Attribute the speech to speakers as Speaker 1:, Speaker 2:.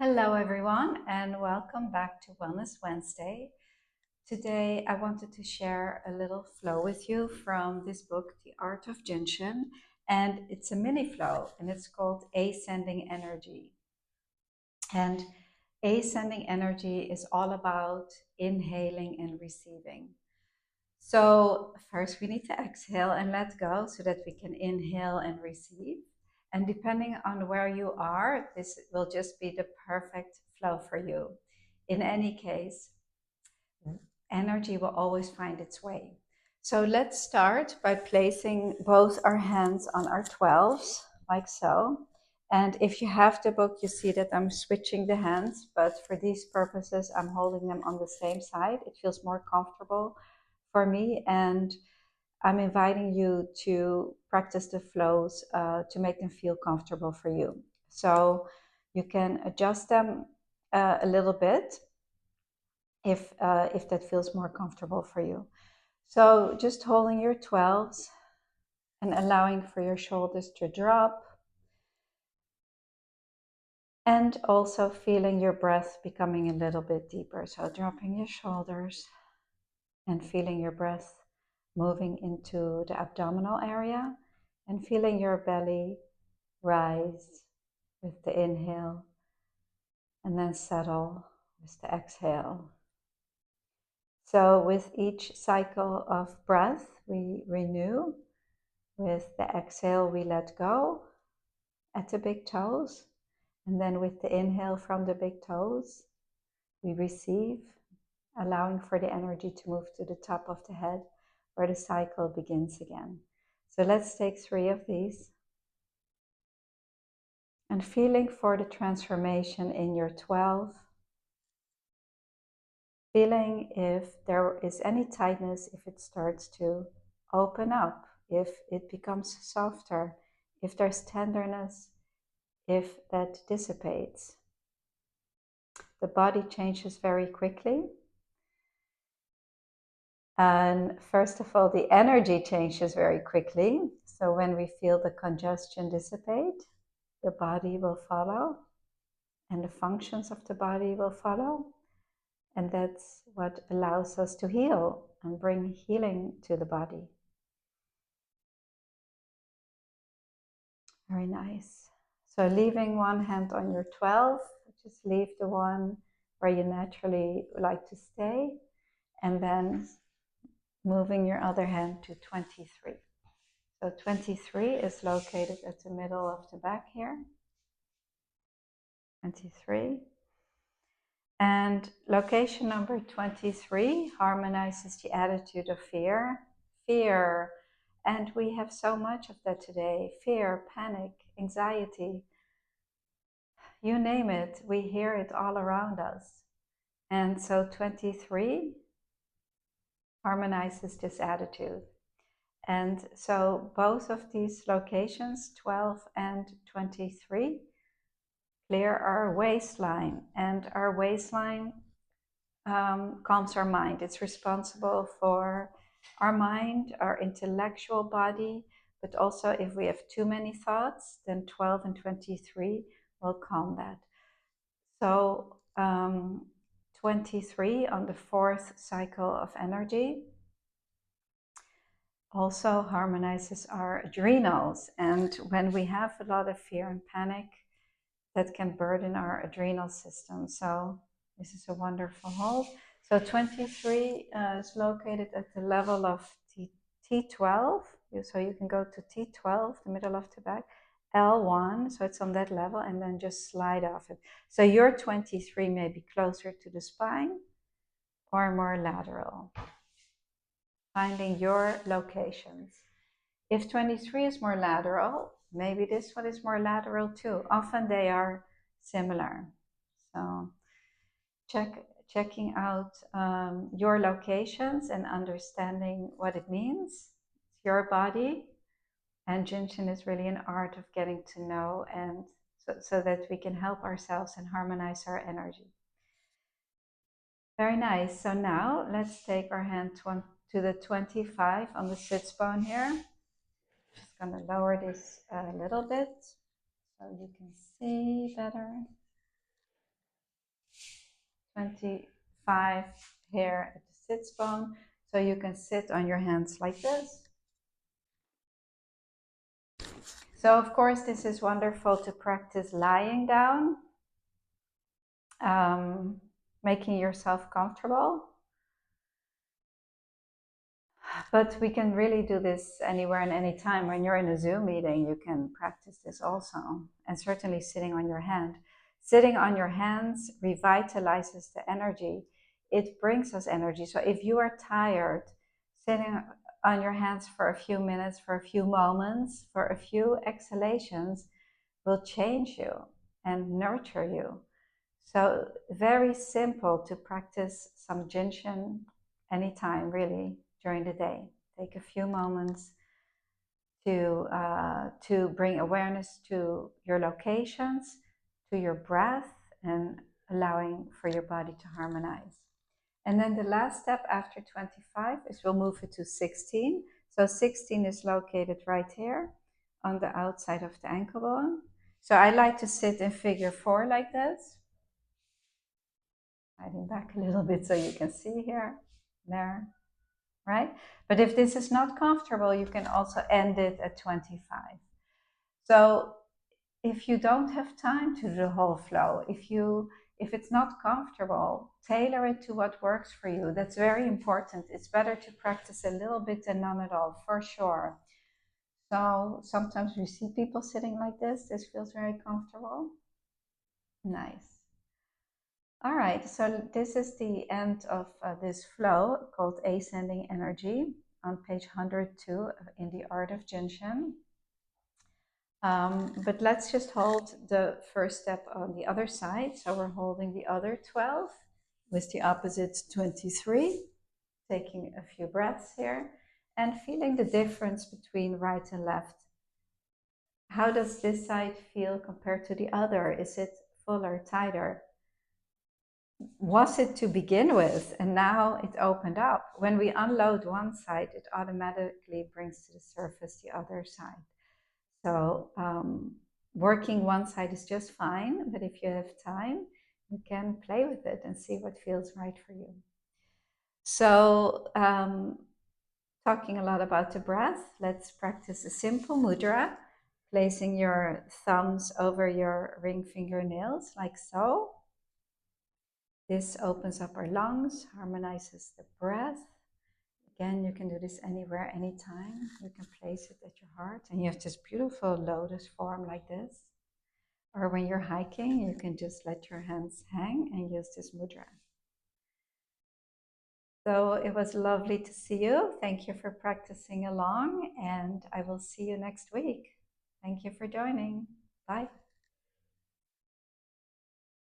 Speaker 1: Hello, everyone, and welcome back to Wellness Wednesday. Today, I wanted to share a little flow with you from this book, The Art of Jinshin, and it's a mini flow, and it's called Ascending Energy. And ascending energy is all about inhaling and receiving. So, first, we need to exhale and let go so that we can inhale and receive. And depending on where you are, this will just be the perfect flow for you. In any case, energy will always find its way. So let's start by placing both our hands on our 12s, like so. And if you have the book, you see that I'm switching the hands, but for these purposes, I'm holding them on the same side. It feels more comfortable for me, and I'm inviting you to practice the flows to make them feel comfortable for you. So you can adjust them a little bit if that feels more comfortable for you. So just holding your 12s and allowing for your shoulders to drop, and also feeling your breath becoming a little bit deeper. So dropping your shoulders and feeling your breath moving into the abdominal area and feeling your belly rise with the inhale and then settle with the exhale. So with each cycle of breath, we renew. With the exhale, we let go at the big toes. And then with the inhale from the big toes, we receive, allowing for the energy to move to the top of the head where the cycle begins again. So let's take 3 of these. And feeling for the transformation in your 12. Feeling if there is any tightness, if it starts to open up, if it becomes softer, if there's tenderness, if that dissipates. The body changes very quickly. And first of all, the energy changes very quickly. So when we feel the congestion dissipate, the body will follow and the functions of the body will follow. And that's what allows us to heal and bring healing to the body. Very nice. So leaving one hand on your 12, just leave the one where you naturally like to stay, and then moving your other hand to 23. So 23 is located at the middle of the back here. 23. And location number 23 harmonizes the attitude of fear. Fear. And we have so much of that today. Fear, panic, anxiety. You name it, we hear it all around us. And so 23 harmonizes this attitude. And so both of these locations, 12 and 23, clear our waistline. And our waistline calms our mind. It's responsible for our mind, our intellectual body, but also if we have too many thoughts, then 12 and 23 will calm that. So 23 on the 4th cycle of energy also harmonizes our adrenals. And when we have a lot of fear and panic, that can burden our adrenal system. So this is a wonderful hold. So 23 is located at the level of T12. So you can go to T12, the middle of the back, L1, so it's on that level, and then just slide off it. So your 23 may be closer to the spine or more lateral. Finding your locations. If 23 is more lateral, maybe this one is more lateral too. Often they are similar. So checking out your locations and understanding what it means. It's your body. And Jinshin is really an art of getting to know, and so that we can help ourselves and harmonize our energy. Very nice. So now let's take our hand to the 25 on the sits bone here. Just going to lower this a little bit so you can see better. 25 here at the sits bone. So you can sit on your hands like this. So of course, this is wonderful to practice lying down, making yourself comfortable. But we can really do this anywhere and anytime. When you're in a Zoom meeting, you can practice this also. And certainly sitting on your hand. Sitting on your hands revitalizes the energy. It brings us energy. So if you are tired, sitting on your hands for a few minutes, for a few moments, for a few exhalations will change you and nurture you. So very simple to practice some jinshin anytime, really, during the day. Take a few moments to bring awareness to your locations, to your breath, and allowing for your body to harmonize. And then the last step after 25 is we'll move it to 16. So 16 is located right here on the outside of the ankle bone. So I like to sit in figure 4 like this. Hiding back a little bit so you can see here, there, right? But if this is not comfortable, you can also end it at 25. So if you don't have time to do the whole flow, if it's not comfortable, tailor it to what works for you. That's very important. It's better to practice a little bit than none at all, for sure. So sometimes we see people sitting like this. This feels very comfortable. Nice. All right, so this is the end of this flow called Ascending Energy on page 102 in the Art of Jinshin. But let's just hold the first step on the other side. So we're holding the other 12 with the opposite 23, taking a few breaths here and feeling the difference between right and left. How does this side feel compared to the other? Is it fuller, tighter? Was it to begin with, and now it opened up. When we unload one side, it automatically brings to the surface the other side. So working one side is just fine, but if you have time, you can play with it and see what feels right for you. So talking a lot about the breath, let's practice a simple mudra, placing your thumbs over your ring fingernails like so. This opens up our lungs, harmonizes the breath. Again, you can do this anywhere, anytime. You can place it at your heart, and you have this beautiful lotus form like this. Or when you're hiking, you can just let your hands hang and use this mudra. So it was lovely to see you. Thank you for practicing along, and I will see you next week. Thank you for joining. Bye.